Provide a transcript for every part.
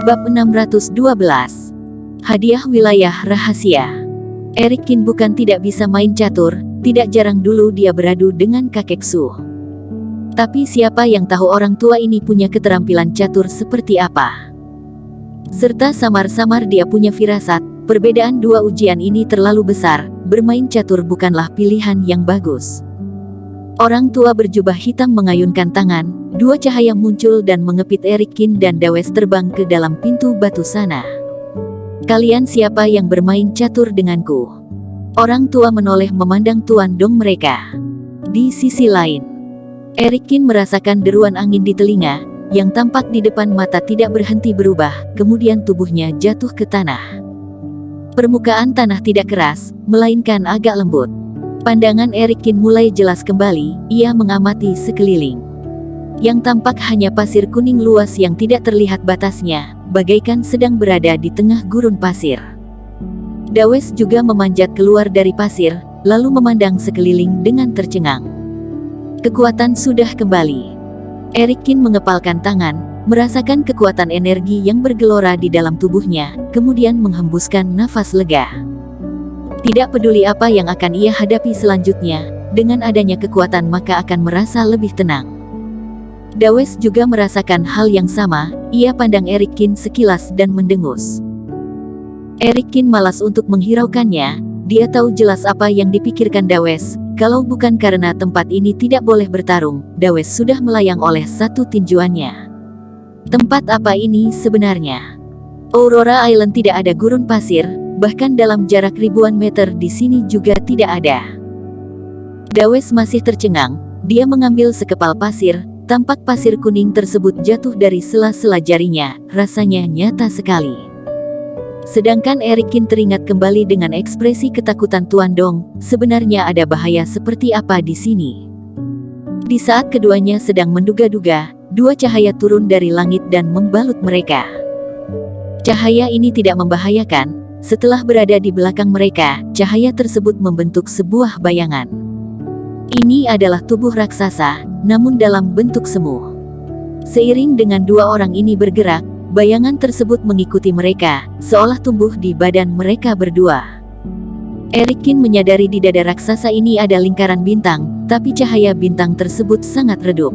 Bab 612. Hadiah wilayah rahasia. Erikin bukan tidak bisa main catur, tidak jarang dulu dia beradu dengan kakek Su. Tapi siapa yang tahu orang tua ini punya keterampilan catur seperti apa? Serta samar-samar dia punya firasat, perbedaan dua ujian ini terlalu besar, bermain catur bukanlah pilihan yang bagus. Orang tua berjubah hitam mengayunkan tangan, dua cahaya muncul dan mengepit Erikin dan Dawes terbang ke dalam pintu batu sana. Kalian siapa yang bermain catur denganku? Orang tua menoleh memandang Tuan Dong mereka. Di sisi lain, Erikin merasakan deruan angin di telinga, yang tampak di depan mata tidak berhenti berubah, kemudian tubuhnya jatuh ke tanah. Permukaan tanah tidak keras, melainkan agak lembut. Pandangan Erikin mulai jelas kembali, ia mengamati sekeliling. Yang tampak hanya pasir kuning luas yang tidak terlihat batasnya, bagaikan sedang berada di tengah gurun pasir. Dawes juga memanjat keluar dari pasir, lalu memandang sekeliling dengan tercengang. Kekuatan sudah kembali. Erikin mengepalkan tangan, merasakan kekuatan energi yang bergelora di dalam tubuhnya, kemudian menghembuskan nafas lega. Tidak peduli apa yang akan ia hadapi selanjutnya, dengan adanya kekuatan maka akan merasa lebih tenang. Dawes juga merasakan hal yang sama, ia pandang Erikin sekilas dan mendengus. Erikin malas untuk menghiraukannya, dia tahu jelas apa yang dipikirkan Dawes, kalau bukan karena tempat ini tidak boleh bertarung, Dawes sudah melayang oleh satu tinjuannya. Tempat apa ini sebenarnya? Aurora Island tidak ada gurun pasir, bahkan dalam jarak ribuan meter di sini juga tidak ada. Dawes masih tercengang, dia mengambil sekepal pasir, tampak pasir kuning tersebut jatuh dari sela-sela jarinya, rasanya nyata sekali. Sedangkan Erikin teringat kembali dengan ekspresi ketakutan Tuan Dong, sebenarnya ada bahaya seperti apa di sini. Di saat keduanya sedang menduga-duga, dua cahaya turun dari langit dan membalut mereka. Cahaya ini tidak membahayakan. Setelah berada di belakang mereka, cahaya tersebut membentuk sebuah bayangan. Ini adalah tubuh raksasa, namun dalam bentuk semu. Seiring dengan dua orang ini bergerak, bayangan tersebut mengikuti mereka, seolah tumbuh di badan mereka berdua. Erikin menyadari di dada raksasa ini ada lingkaran bintang, tapi cahaya bintang tersebut sangat redup.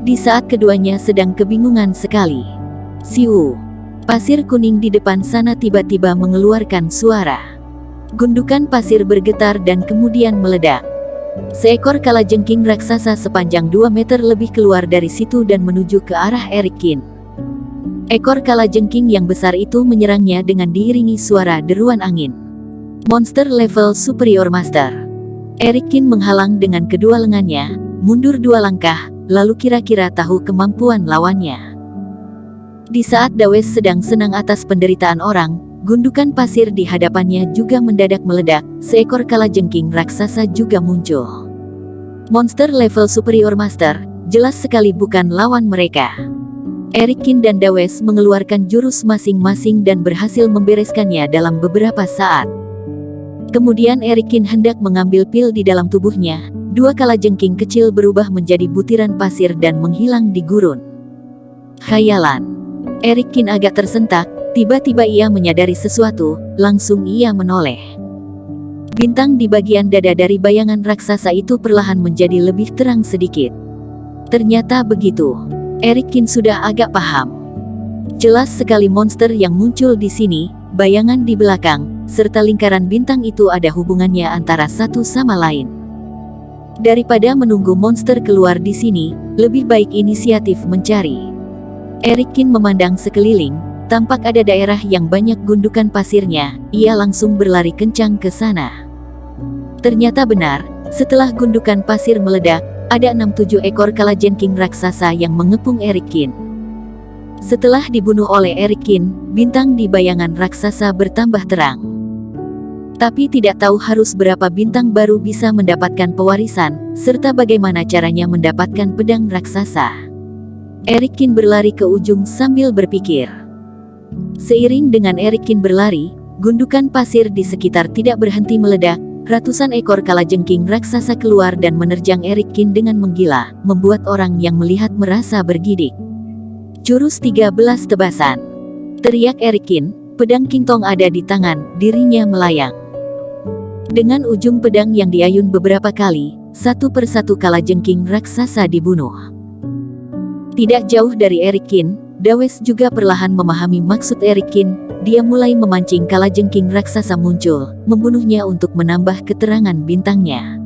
Di saat keduanya sedang kebingungan sekali, Siu, pasir kuning di depan sana tiba-tiba mengeluarkan suara. Gundukan pasir bergetar dan kemudian meledak. Seekor kalajengking raksasa sepanjang 2 meter lebih keluar dari situ dan menuju ke arah Erikin. Ekor kalajengking yang besar itu menyerangnya dengan diiringi suara deruan angin. Monster level superior master. Erikin menghalang dengan kedua lengannya, mundur 2 langkah, lalu kira-kira tahu kemampuan lawannya. Di saat Dawes sedang senang atas penderitaan orang, gundukan pasir di hadapannya juga mendadak meledak, seekor kalajengking raksasa juga muncul. Monster level superior master, jelas sekali bukan lawan mereka. Erikin dan Dawes mengeluarkan jurus masing-masing dan berhasil membereskannya dalam beberapa saat. Kemudian Erikin hendak mengambil pil di dalam tubuhnya, dua kalajengking kecil berubah menjadi butiran pasir dan menghilang di gurun. Khayalan. Erikin agak tersentak, tiba-tiba ia menyadari sesuatu, langsung ia menoleh. Bintang di bagian dada dari bayangan raksasa itu perlahan menjadi lebih terang sedikit. Ternyata begitu. Erikin sudah agak paham. Jelas sekali monster yang muncul di sini, bayangan di belakang, serta lingkaran bintang itu ada hubungannya antara satu sama lain. Daripada menunggu monster keluar di sini, lebih baik inisiatif mencari. Erikin memandang sekeliling, tampak ada daerah yang banyak gundukan pasirnya, ia langsung berlari kencang ke sana. Ternyata benar, setelah gundukan pasir meledak, ada 6-7 ekor kalajengking raksasa yang mengepung Erikin. Setelah dibunuh oleh Erikin, bintang di bayangan raksasa bertambah terang. Tapi tidak tahu harus berapa bintang baru bisa mendapatkan pewarisan, serta bagaimana caranya mendapatkan pedang raksasa. Erikin berlari ke ujung sambil berpikir. Seiring dengan Erikin berlari, gundukan pasir di sekitar tidak berhenti meledak, ratusan ekor kalajengking raksasa keluar dan menerjang Erikin dengan menggila, membuat orang yang melihat merasa bergidik. Jurus 13 tebasan. Teriak Erikin, pedang Qingtong ada di tangan, dirinya melayang. Dengan ujung pedang yang diayun beberapa kali, satu persatu kalajengking raksasa dibunuh. Tidak jauh dari Erikin, Dawes juga perlahan memahami maksud Erikin. Dia mulai memancing kalajengking raksasa muncul, membunuhnya untuk menambah keterangan bintangnya.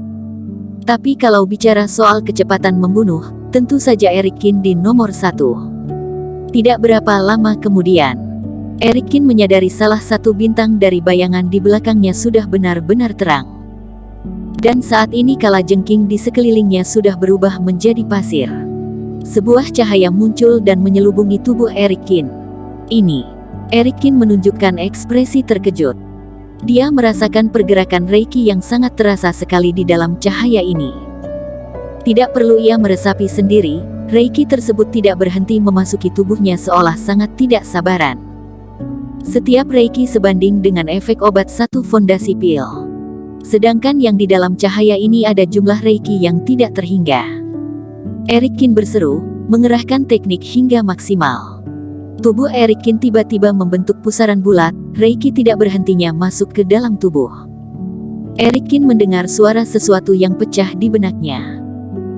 Tapi kalau bicara soal kecepatan membunuh, tentu saja Erikin di nomor 1. Tidak berapa lama kemudian, Erikin menyadari salah satu bintang dari bayangan di belakangnya sudah benar-benar terang. Dan saat ini kalajengking di sekelilingnya sudah berubah menjadi pasir. Sebuah cahaya muncul dan menyelubungi tubuh Erikin. Erikin menunjukkan ekspresi terkejut. Dia merasakan pergerakan Reiki yang sangat terasa sekali di dalam cahaya ini. Tidak perlu ia meresapi sendiri, Reiki tersebut tidak berhenti memasuki tubuhnya seolah sangat tidak sabaran. Setiap Reiki sebanding dengan efek obat satu fondasi pil. Sedangkan yang di dalam cahaya ini ada jumlah Reiki yang tidak terhingga. Erikin berseru, mengerahkan teknik hingga maksimal. Tubuh Erikin tiba-tiba membentuk pusaran bulat, Reiki tidak berhentinya masuk ke dalam tubuh. Erikin mendengar suara sesuatu yang pecah di benaknya.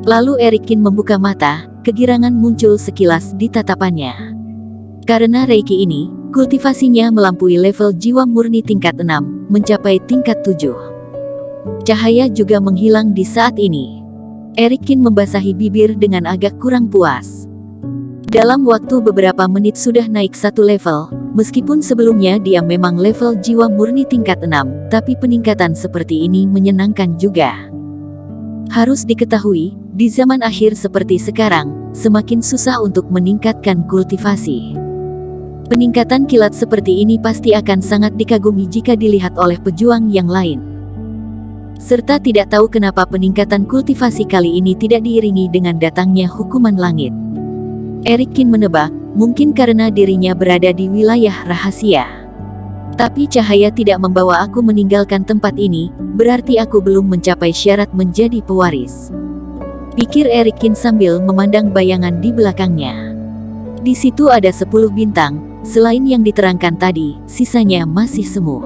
Lalu Erikin membuka mata, kegirangan muncul sekilas di tatapannya. Karena Reiki ini, kultivasinya melampaui level jiwa murni tingkat 6, mencapai tingkat 7. Cahaya juga menghilang di saat ini. Erikin membasahi bibir dengan agak kurang puas. Dalam waktu beberapa menit sudah naik satu level, meskipun sebelumnya dia memang level jiwa murni tingkat 6, tapi peningkatan seperti ini menyenangkan juga. Harus diketahui, di zaman akhir seperti sekarang, semakin susah untuk meningkatkan kultivasi. Peningkatan kilat seperti ini pasti akan sangat dikagumi jika dilihat oleh pejuang yang lain. Serta tidak tahu kenapa peningkatan kultivasi kali ini tidak diiringi dengan datangnya hukuman langit. Erikin menebak, mungkin karena dirinya berada di wilayah rahasia. Tapi cahaya tidak membawa aku meninggalkan tempat ini, berarti aku belum mencapai syarat menjadi pewaris. Pikir Erikin sambil memandang bayangan di belakangnya. Di situ ada 10 bintang, selain yang diterangkan tadi, sisanya masih semu.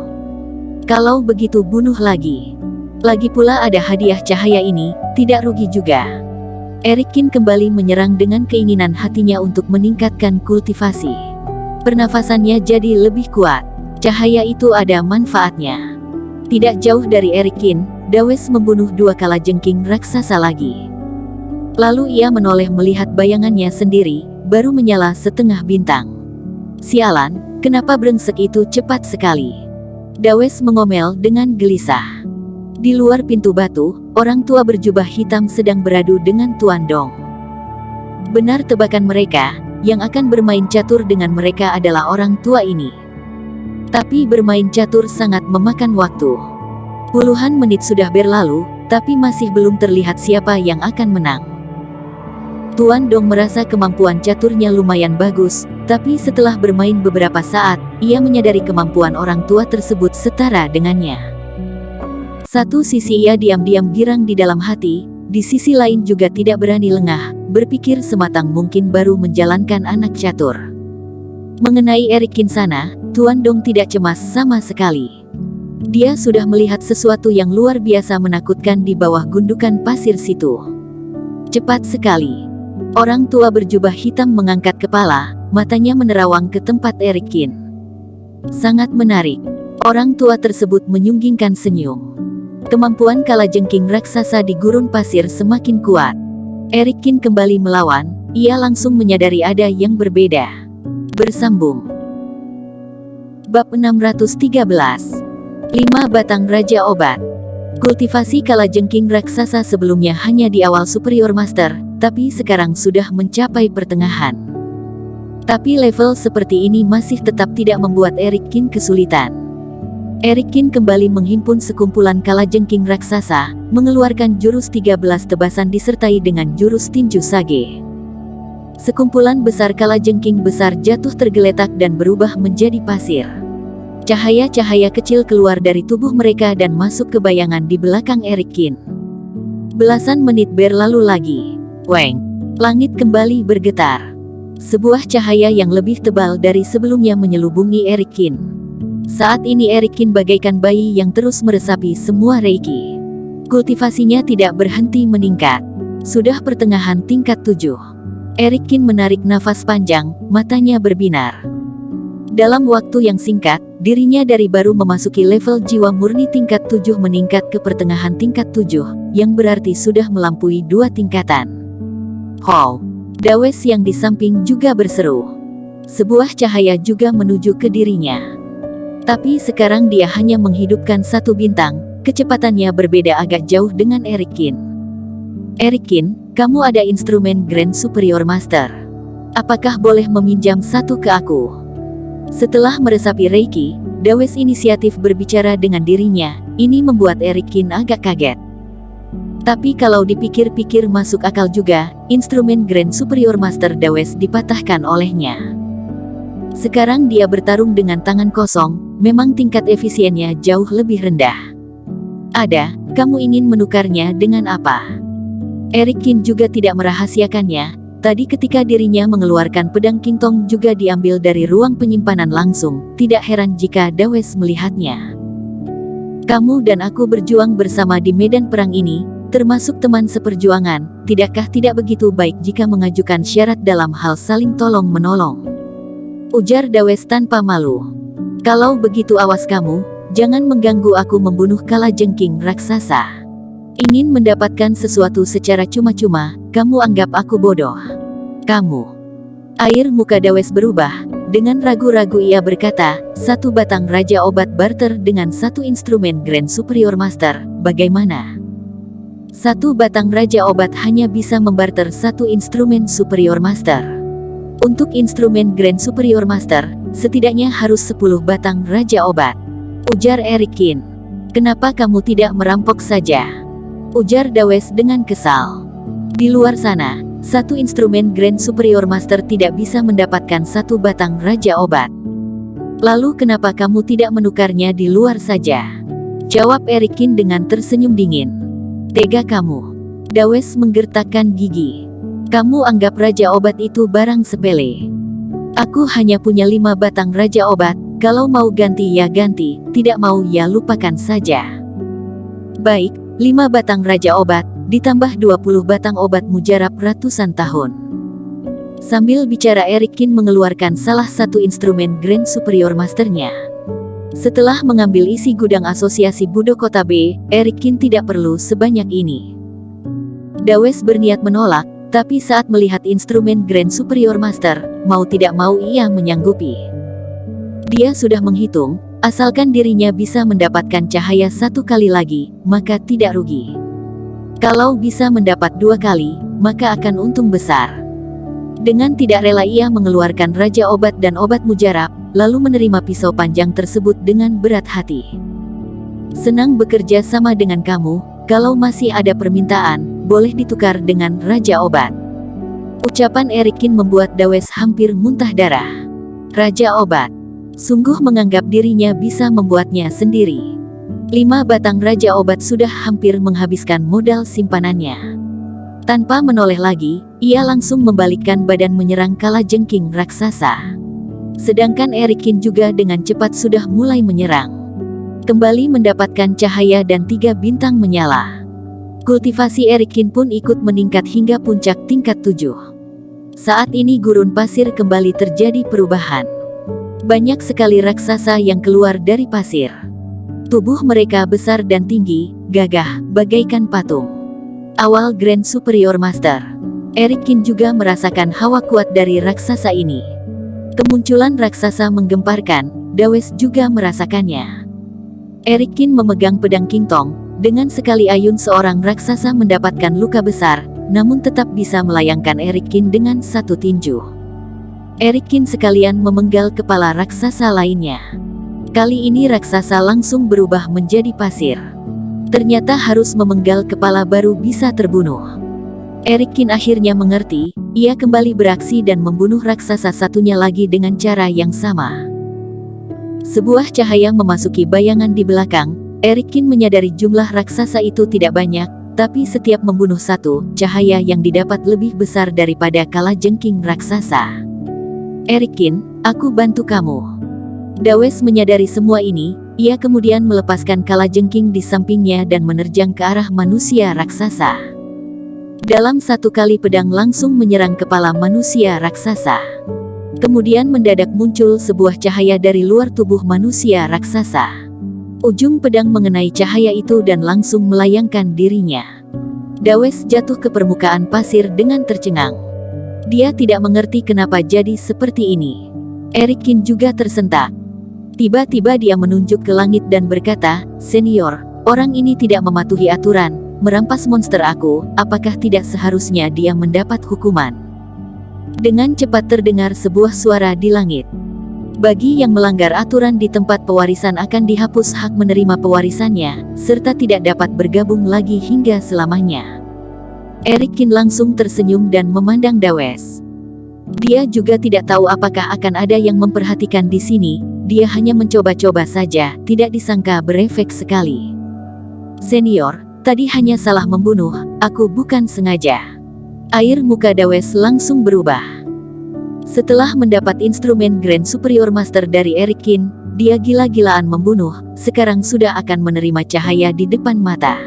Kalau begitu bunuh lagi. Lagi pula ada hadiah cahaya ini, tidak rugi juga. Erikin kembali menyerang dengan keinginan hatinya untuk meningkatkan kultivasi. Pernafasannya jadi lebih kuat. Cahaya itu ada manfaatnya. Tidak jauh dari Erikin, Dawes membunuh 2 kalajengking raksasa lagi. Lalu ia menoleh melihat bayangannya sendiri, baru menyala setengah bintang. Sialan, kenapa brengsek itu cepat sekali? Dawes mengomel dengan gelisah. Di luar pintu batu, orang tua berjubah hitam sedang beradu dengan Tuan Dong. Benar tebakan mereka, yang akan bermain catur dengan mereka adalah orang tua ini. Tapi bermain catur sangat memakan waktu. Puluhan menit sudah berlalu, tapi masih belum terlihat siapa yang akan menang. Tuan Dong merasa kemampuan caturnya lumayan bagus, tapi setelah bermain beberapa saat, ia menyadari kemampuan orang tua tersebut setara dengannya. Satu sisi ia diam-diam girang di dalam hati, di sisi lain juga tidak berani lengah, berpikir sematang mungkin baru menjalankan anak catur. Mengenai Erikin sana, Tuan Dong tidak cemas sama sekali. Dia sudah melihat sesuatu yang luar biasa menakutkan di bawah gundukan pasir situ. Cepat sekali. Orang tua berjubah hitam mengangkat kepala, matanya menerawang ke tempat Erikin. Sangat menarik. Orang tua tersebut menyunggingkan senyum. Kemampuan kalajengking raksasa di gurun pasir semakin kuat. Erikin kembali melawan, ia langsung menyadari ada yang berbeda. Bersambung. Bab 613. 5 Batang Raja Obat. Kultivasi kalajengking raksasa sebelumnya hanya di awal Superior Master, tapi sekarang sudah mencapai pertengahan. Tapi level seperti ini masih tetap tidak membuat Erikin kesulitan. Erikin kembali menghimpun sekumpulan kalajengking raksasa, mengeluarkan jurus 13 tebasan disertai dengan jurus tinju sage. Sekumpulan besar kalajengking besar jatuh tergeletak dan berubah menjadi pasir. Cahaya-cahaya kecil keluar dari tubuh mereka dan masuk ke bayangan di belakang Erikin. Belasan menit berlalu lagi. Weng! Langit kembali bergetar. Sebuah cahaya yang lebih tebal dari sebelumnya menyelubungi Erikin. Saat ini Erikin bagaikan bayi yang terus meresapi semua Reiki. Kultivasinya tidak berhenti meningkat. Sudah pertengahan tingkat 7. Erikin menarik nafas panjang, matanya berbinar. Dalam waktu yang singkat, dirinya dari baru memasuki level jiwa murni tingkat 7 meningkat ke pertengahan tingkat 7, yang berarti sudah melampaui 2 tingkatan. How! Dawes yang di samping juga berseru. Sebuah cahaya juga menuju ke dirinya. Tapi sekarang dia hanya menghidupkan 1 bintang, kecepatannya berbeda agak jauh dengan Erikin. Erikin, kamu ada instrumen Grand Superior Master. Apakah boleh meminjam 1 ke aku? Setelah meresapi Reiki, Dawes inisiatif berbicara dengan dirinya, ini membuat Erikin agak kaget. Tapi kalau dipikir-pikir masuk akal juga, instrumen Grand Superior Master Dawes dipatahkan olehnya. Sekarang dia bertarung dengan tangan kosong, memang tingkat efisiennya jauh lebih rendah. Ada, kamu ingin menukarnya dengan apa? Erikin juga tidak merahasiakannya. Tadi ketika dirinya mengeluarkan pedang Kingtong juga diambil dari ruang penyimpanan langsung, tidak heran jika Dawes melihatnya. Kamu dan aku berjuang bersama di medan perang ini, termasuk teman seperjuangan, tidakkah tidak begitu baik jika mengajukan syarat dalam hal saling tolong-menolong? Ujar Dawes tanpa malu. Kalau begitu awas kamu, jangan mengganggu aku membunuh kalajengking raksasa. Ingin mendapatkan sesuatu secara cuma-cuma, kamu anggap aku bodoh. Kamu. Air muka Dawes berubah. Dengan ragu-ragu ia berkata, 1 batang Raja Obat barter dengan 1 instrumen Grand Superior Master, bagaimana? 1 batang Raja Obat hanya bisa membarter 1 instrumen Superior Master. Untuk instrumen Grand Superior Master, setidaknya harus 10 batang Raja Obat. Ujar Erikin. Kenapa kamu tidak merampok saja? Ujar Dawes dengan kesal. Di luar sana, 1 instrumen Grand Superior Master tidak bisa mendapatkan 1 batang Raja Obat. Lalu kenapa kamu tidak menukarnya di luar saja? Jawab Erikin dengan tersenyum dingin. Tega kamu. Dawes menggertakkan gigi. Kamu anggap Raja Obat itu barang sepele. Aku hanya punya 5 batang Raja Obat, kalau mau ganti ya ganti, tidak mau ya lupakan saja. Baik, 5 batang Raja Obat, ditambah 20 batang obat mujarab ratusan tahun. Sambil bicara Erikin mengeluarkan salah 1 instrumen Grand Superior Masternya. Setelah mengambil isi gudang asosiasi Budo Kota B, Erikin tidak perlu sebanyak ini. Dawes berniat menolak, tapi saat melihat instrumen Grand Superior Master, mau tidak mau ia menyanggupi. Dia sudah menghitung, asalkan dirinya bisa mendapatkan cahaya 1 kali lagi, maka tidak rugi. Kalau bisa mendapat 2 kali, maka akan untung besar. Dengan tidak rela ia mengeluarkan Raja Obat dan obat mujarab, lalu menerima pisau panjang tersebut dengan berat hati. Senang bekerja sama dengan kamu, kalau masih ada permintaan, boleh ditukar dengan Raja Obat. Ucapan Erikin membuat Dawes hampir muntah darah. Raja Obat. Sungguh menganggap dirinya bisa membuatnya sendiri. 5 batang Raja Obat sudah hampir menghabiskan modal simpanannya. Tanpa menoleh lagi, ia langsung membalikkan badan menyerang kalajengking raksasa. Sedangkan Erikin juga dengan cepat sudah mulai menyerang. Kembali mendapatkan cahaya dan 3 bintang menyala. Kultivasi Erikin pun ikut meningkat hingga puncak tingkat 7. Saat ini gurun pasir kembali terjadi perubahan. Banyak sekali raksasa yang keluar dari pasir. Tubuh mereka besar dan tinggi, gagah, bagaikan patung. Awal Grand Superior Master. Erikin juga merasakan hawa kuat dari raksasa ini. Kemunculan raksasa menggemparkan, Dawes juga merasakannya. Erikin memegang pedang Kingtong. Dengan sekali ayun seorang raksasa mendapatkan luka besar, namun tetap bisa melayangkan Erikin dengan 1 tinju. Erikin sekalian memenggal kepala raksasa lainnya. Kali ini raksasa langsung berubah menjadi pasir. Ternyata harus memenggal kepala baru bisa terbunuh. Erikin akhirnya mengerti, ia kembali beraksi dan membunuh raksasa satunya lagi dengan cara yang sama. Sebuah cahaya memasuki bayangan di belakang. Erikin menyadari jumlah raksasa itu tidak banyak, tapi setiap membunuh 1, cahaya yang didapat lebih besar daripada kalajengking raksasa. Erikin, aku bantu kamu. Dawes menyadari semua ini, ia kemudian melepaskan kalajengking di sampingnya dan menerjang ke arah manusia raksasa. Dalam satu kali pedang langsung menyerang kepala manusia raksasa. Kemudian mendadak muncul sebuah cahaya dari luar tubuh manusia raksasa. Ujung pedang mengenai cahaya itu dan langsung melayangkan dirinya. Dawes jatuh ke permukaan pasir dengan tercengang. Dia tidak mengerti kenapa jadi seperti ini. Erikin juga tersentak. Tiba-tiba dia menunjuk ke langit dan berkata, "Senior, orang ini tidak mematuhi aturan, merampas monster aku, apakah tidak seharusnya dia mendapat hukuman?" Dengan cepat terdengar sebuah suara di langit. Bagi yang melanggar aturan di tempat pewarisan akan dihapus hak menerima pewarisannya, serta tidak dapat bergabung lagi hingga selamanya. Erikin langsung tersenyum dan memandang Dawes. Dia juga tidak tahu apakah akan ada yang memperhatikan di sini, dia hanya mencoba-coba saja, tidak disangka berefek sekali. "Senior, tadi hanya salah membunuh, aku bukan sengaja." Air muka Dawes langsung berubah. Setelah mendapat instrumen Grand Superior Master dari Erikin, dia gila-gilaan membunuh, sekarang sudah akan menerima cahaya di depan mata.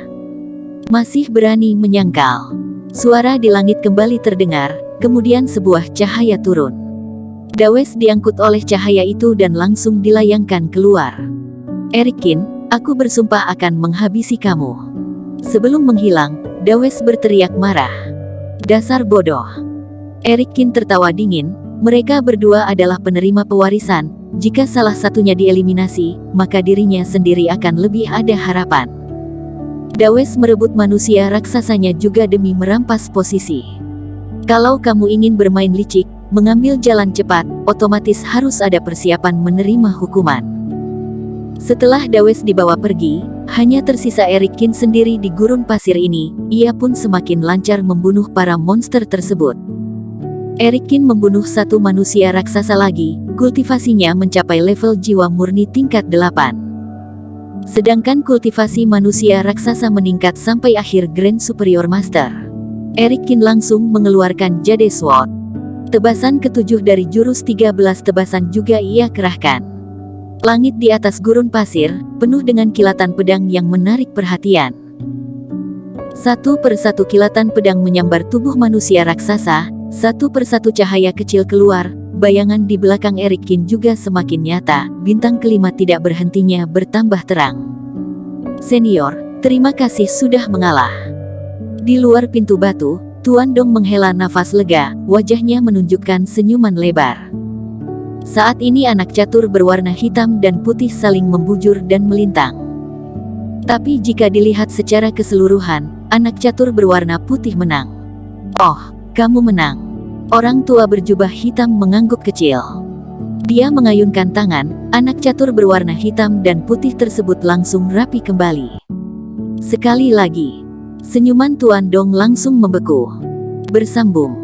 Masih berani menyangkal. Suara di langit kembali terdengar, kemudian sebuah cahaya turun. Dawes diangkut oleh cahaya itu dan langsung dilayangkan keluar. "Erikin, aku bersumpah akan menghabisi kamu." Sebelum menghilang, Dawes berteriak marah. "Dasar bodoh." Erikin tertawa dingin, mereka berdua adalah penerima pewarisan, jika salah satunya dieliminasi, maka dirinya sendiri akan lebih ada harapan. Dawes merebut manusia raksasanya juga demi merampas posisi. Kalau kamu ingin bermain licik, mengambil jalan cepat, otomatis harus ada persiapan menerima hukuman. Setelah Dawes dibawa pergi, hanya tersisa Erikin sendiri di gurun pasir ini, ia pun semakin lancar membunuh para monster tersebut. Erikin membunuh satu manusia raksasa lagi, kultivasinya mencapai level jiwa murni tingkat 8. Sedangkan kultivasi manusia raksasa meningkat sampai akhir Grand Superior Master. Erikin langsung mengeluarkan Jade Sword. Tebasan ketujuh dari jurus 13 tebasan juga ia kerahkan. Langit di atas gurun pasir, penuh dengan kilatan pedang yang menarik perhatian. Satu persatu kilatan pedang menyambar tubuh manusia raksasa, satu persatu cahaya kecil keluar, bayangan di belakang Erikin juga semakin nyata, bintang kelima tidak berhentinya bertambah terang. "Senior, terima kasih sudah mengalah." Di luar pintu batu, Tuan Dong menghela nafas lega, wajahnya menunjukkan senyuman lebar. Saat ini anak catur berwarna hitam dan putih saling membujur dan melintang. Tapi jika dilihat secara keseluruhan, anak catur berwarna putih menang. "Oh, kamu menang." Orang tua berjubah hitam mengangguk kecil. Dia mengayunkan tangan, anak catur berwarna hitam dan putih tersebut langsung rapi kembali. Sekali lagi, senyuman Tuan Dong langsung membeku. Bersambung.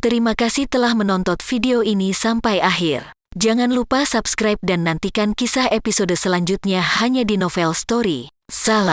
Terima kasih telah menonton video ini sampai akhir. Jangan lupa subscribe dan nantikan kisah episode selanjutnya hanya di Novel Story. Salam.